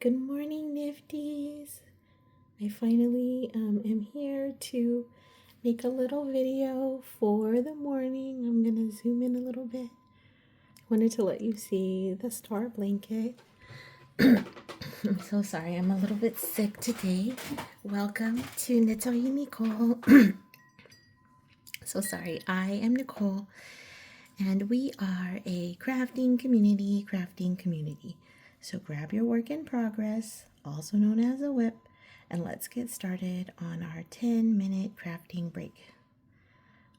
Good morning, Nifties. I finally am here to make a little video for the morning. I'm gonna zoom in a little bit. Wanted to let you see the star blanket. I'm so sorry, I'm a little bit sick today. Welcome to Nitoi Nicole. So sorry, I am Nicole, and we are a crafting community. So grab your work in progress, also known as a whip, and let's get started on our 10-minute crafting break.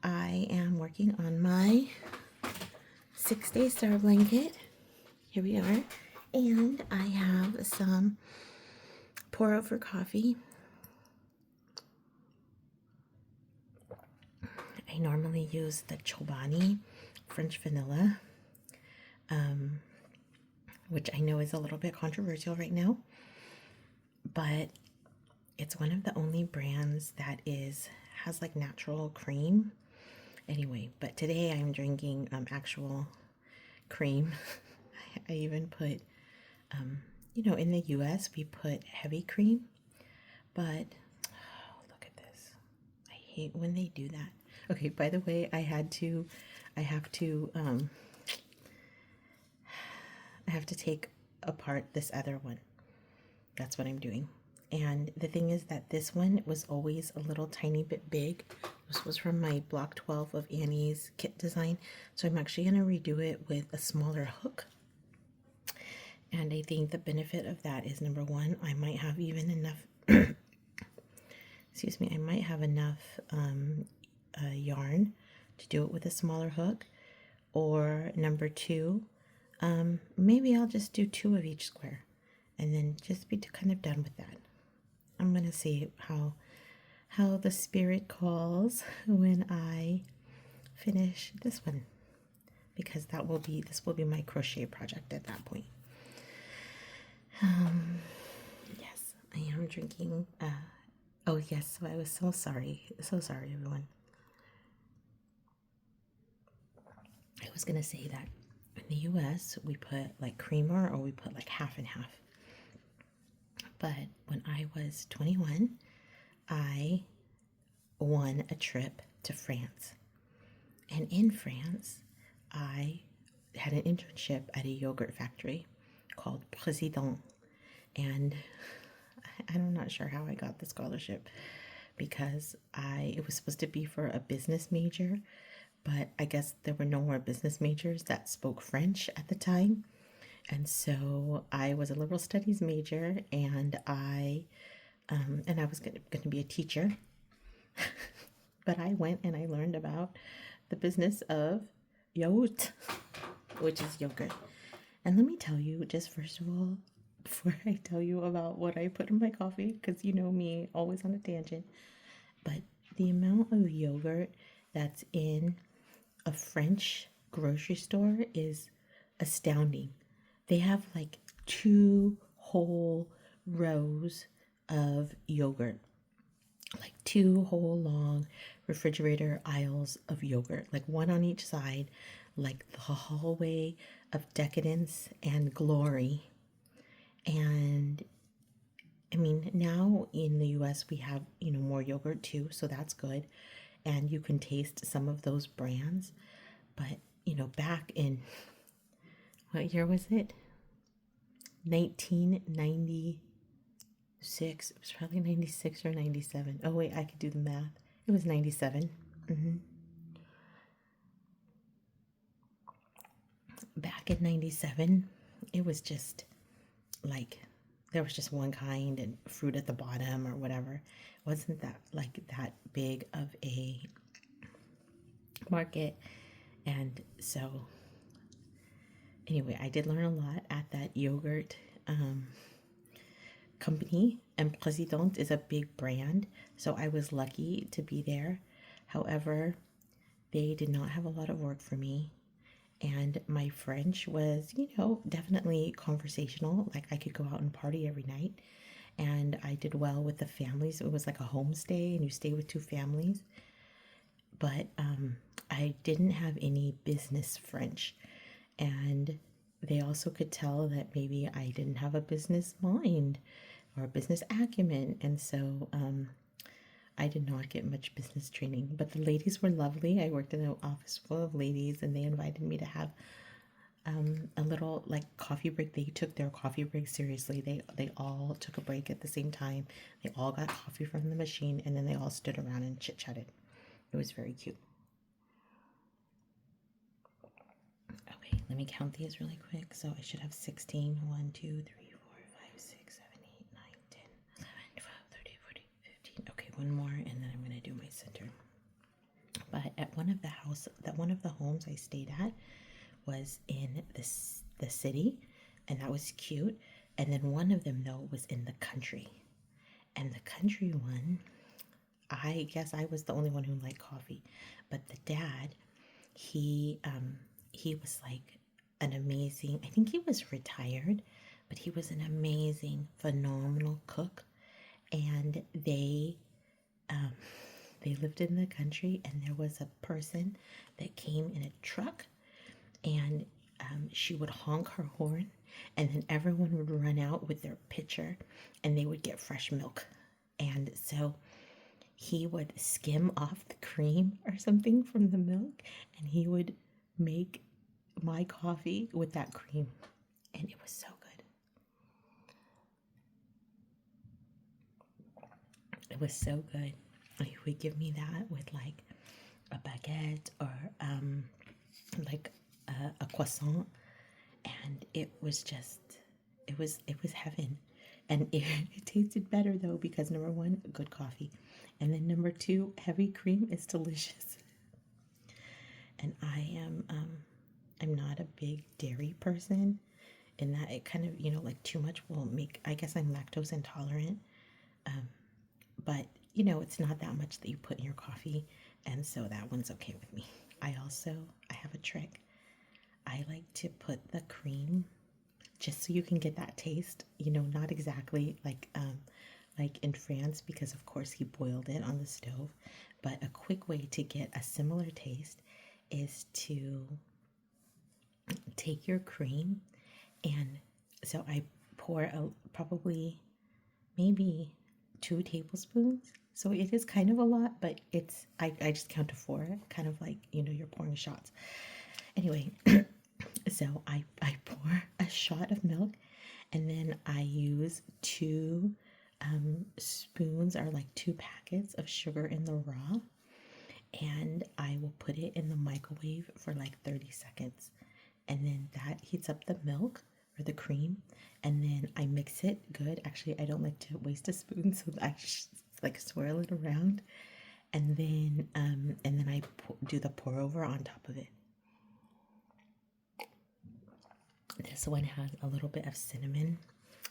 I am working on my 6-day star blanket. Here we are. And I have some pour over coffee. I normally use the Chobani French vanilla, which I know is a little bit controversial right now, but it's one of the only brands that has like natural cream. Anyway, but today I'm drinking actual cream. I even put, in the US we put heavy cream, but look at this. I hate when they do that. Okay, by the way, I have to take apart this other one. That's what I'm doing. And the thing is that this one was always a little tiny bit big. This was from my block 12 of Annie's kit design. So I'm actually going to redo it with a smaller hook. And I think the benefit of that is, number one, I might have even enough, excuse me, I might have enough yarn to do it with a smaller hook. Or number two, maybe I'll just do 2 of each square and then just be kind of done with that. I'm going to see how the spirit calls when I finish this one, because this will be my crochet project at that point. Yes, I am drinking. Oh yes, so I was so sorry everyone. I was gonna say that in the US we put like creamer, or we put like half and half. But when I was 21, I won a trip to France. And in France, I had an internship at a yogurt factory called President. And I'm not sure how I got the scholarship, because it was supposed to be for a business major, but I guess there were no more business majors that spoke French at the time. And so I was a liberal studies major, and I was going to be a teacher. But I went and I learned about the business of yaourt, which is yogurt. And let me tell you, just first of all, before I tell you about what I put in my coffee, because you know me, always on a tangent, but the amount of yogurt that's in a French grocery store is astounding. They have like 2 whole rows of yogurt, like 2 whole long refrigerator aisles of yogurt, like one on each side, like the hallway of decadence and glory. And I mean, now in the US we have, more yogurt too, so that's good. And you can taste some of those brands. But, back in, what year was it? 1996. It was probably 96 or 97. Oh, wait, I could do the math. It was 97. Back in 97, it was just like, there was just one kind and fruit at the bottom or whatever. It wasn't that big of a market. And so anyway, I did learn a lot at that yogurt company, and President is a big brand, so I was lucky to be there. However, they did not have a lot of work for me, and my French was, definitely conversational. Like, I could go out and party every night, and I did well with the families. It was like a homestay, and you stay with 2 families. But I didn't have any business French, and they also could tell that maybe I didn't have a business mind or a business acumen. And so I did not get much business training, but the ladies were lovely. I worked in an office full of ladies, and they invited me to have a little like coffee break. They took their coffee break seriously. They all took a break at the same time. They all got coffee from the machine, and then they all stood around and chit chatted. It was very cute. Okay, let me count these really quick. So I should have 16. 1, 2, 3, 4, 5, 6, 7, 8, 9, 10, 11, 12, 13, 14, 15. Okay, one more, and then I'm gonna do my center. But at one of the homes I stayed at was in the city, and that was cute. And then one of them though was in the country, and the country one, I guess I was the only one who liked coffee, but the dad, he was like an amazing, I think he was retired, but he was an amazing, phenomenal cook. And they lived in the country, and there was a person that came in a truck, and she would honk her horn, and then everyone would run out with their pitcher, and they would get fresh milk. And so he would skim off the cream or something from the milk, and he would make my coffee with that cream, and it was so good. It was so good. He would give me that with like a baguette or like a croissant, and it was heaven. And it tasted better though, because number one, good coffee, and then number two, heavy cream is delicious. And I'm not a big dairy person, in that it kind of, like too much will make, I guess I'm lactose intolerant, but it's not that much that you put in your coffee, and so that one's okay with me. I have a trick. I like to put the cream, just so you can get that taste, not exactly like in France, because of course he boiled it on the stove, but a quick way to get a similar taste is to take your cream, and so I pour probably maybe 2 tablespoons. So it is kind of a lot, but I just count to 4, kind of like, you're pouring shots. Anyway, so I pour a shot of milk, and then I use 2 spoons, or like 2 packets of sugar in the raw, and I will put it in the microwave for like 30 seconds. And then that heats up the milk or the cream, and then I mix it good. Actually, I don't like to waste a spoon, so I just like swirl it around, and then I do the pour over on top of it. This one has a little bit of cinnamon.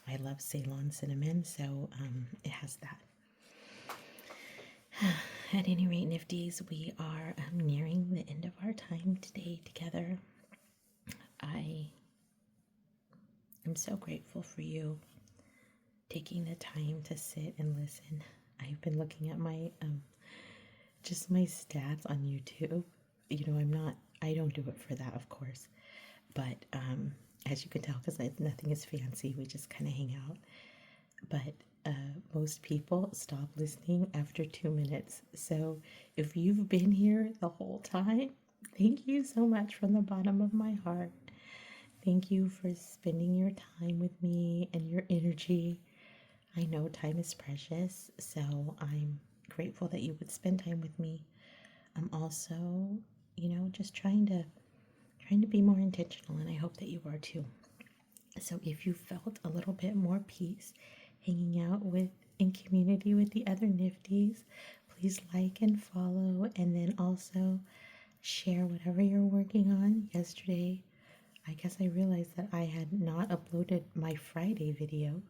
I love Ceylon cinnamon, so it has that. At any rate, Nifties, we are nearing the end of our time today together. I am so grateful for you taking the time to sit and listen. I've been looking at my just my stats on YouTube. I don't do it for that, of course, but as you can tell, because nothing is fancy, we just kind of hang out. But most people stop listening after 2 minutes. So if you've been here the whole time, thank you so much from the bottom of my heart. Thank you for spending your time with me and your energy. I know time is precious, so I'm grateful that you would spend time with me. I'm also, just trying to be more intentional, and I hope that you are too. So if you felt a little bit more peace hanging out in community with the other Nifties, please like and follow, and then also share whatever you're working on. Yesterday, I guess I realized that I had not uploaded my Friday video.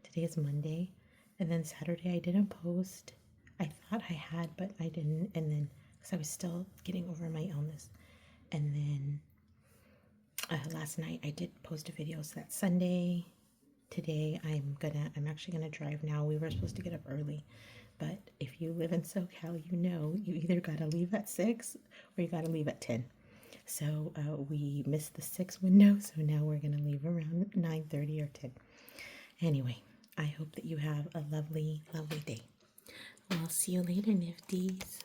Today is Monday, and then Saturday I didn't post. I thought I had, but I didn't, and then because I was still getting over my illness. And then last night I did post a video, so that's Sunday. Today I'm actually gonna drive now. We were supposed to get up early, but if you live in SoCal, you either gotta leave at 6 or you gotta leave at 10. So we missed the 6 window, so now we're going to leave around 9:30 or 10. Anyway, I hope that you have a lovely, lovely day. I'll see you later, Nifties.